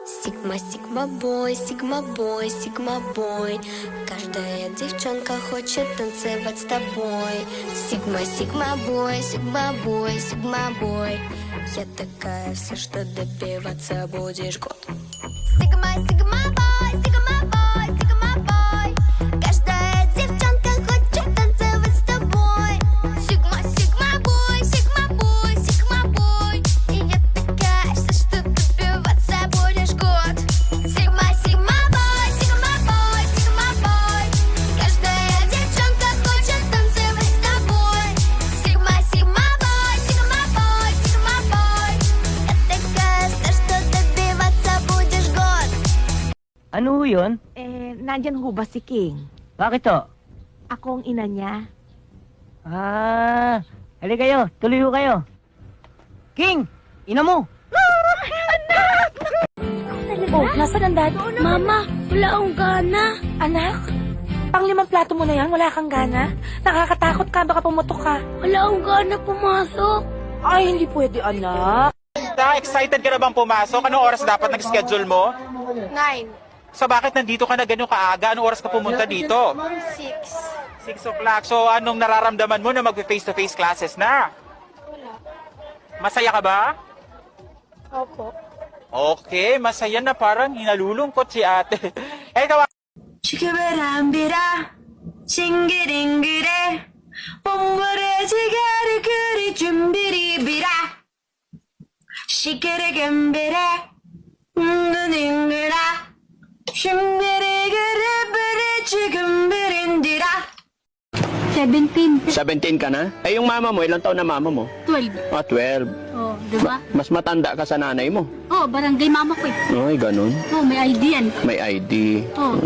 Сигма, сигма бой, сигма бой, сигма бой. Каждая девчонка хочет танцевать с тобой. Сигма, сигма бой, сигма бой, сигма бой. Я такая вся, что добиваться будешь год. Сигма, сигма бой, сигма бой, сигма бой. Каждая девчонка хочет танцевать с тобой. Сигма, сигма бой, сигма бой, сигма бой. И я такая вся, что добиваться будешь год. Сигма, сигма бой, сигма бой, сигма бой. Каждая девчонка хочет танцевать с тобой. Сигма, сигма бой, сигма бой, сигма бой. Я такая вся, что добиваться будешь год. Ano ho yun? Nandyan ho ba si King? Bakit to? Ako ang ina niya. Halika kayo. Tuloy ho kayo. King! Ina mo! Oh, nasaan ang dad? Mama, wala akong gana. Anak? Pang-limang plato mo na yan, wala kang gana? Nakakatakot ka, baka pumutok ka. Wala akong gana pumasok. Ay, hindi pwede, anak. Excited ka na bang pumasok? Anong oras dapat nag-schedule mo? 9, So bakit nandito ka na gano'ng kaaga? Anong oras ka pumunta dito? 6. 6 o'clock. So anong nararamdaman mo na mag-face-to-face classes na? Wala. Masaya ka ba? Opo. Okay, masaya na, parang hinalulungkot si ate. Ikaw, 치크베람비라 싱그링그레 봄벌의 지가를 그리 준비리비라 시크르gem비라 둥둥둥그라 shum비리그르브리 지금비린디라 17. 17 ka na? Eh, yung mama mo, ilang taon na mama mo? 12. 12. Oh, diba? Mas matanda ka sa nanay mo. Oh, barangay mama ko eh. Ay, ganun. Oh, may ID yan. May ID. Oh,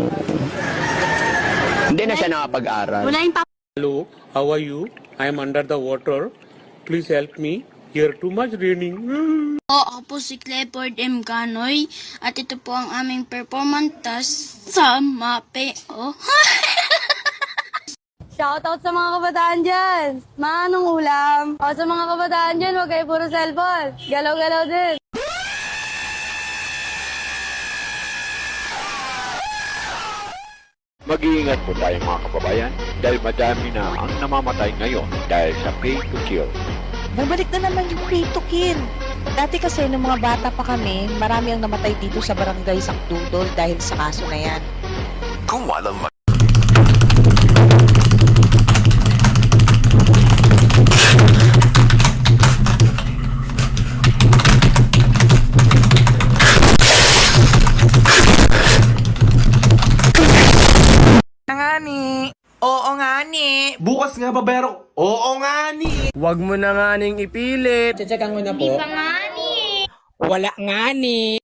Hindi na siya nakapag-aral. wala yung papa. Hello, how are you? I am under the water. Please help me. Here too much raining. Ako po si Clifford M. Canoy at ito po ang aming performance task sa MAPE. Oh. Shoutout sa mga kabataan dyan. Manong ulam. O sa mga kabataan dyan, huwag kayo puro cellphone. Galaw-galaw din. Mag-iingat po tayo mga kababayan dahil madami na ang namamatay ngayon dahil sa pay to kill. Bumalik na naman yung pay to kill. Dati kasi nung mga bata pa kami, marami ang namatay dito sa barangay Sakdudol dahil sa kaso na yan. Kung walang ngani oo ngani bukas nga babayaro. Oo nga ni. Huwag mo na nga ning ipilit. wala ngani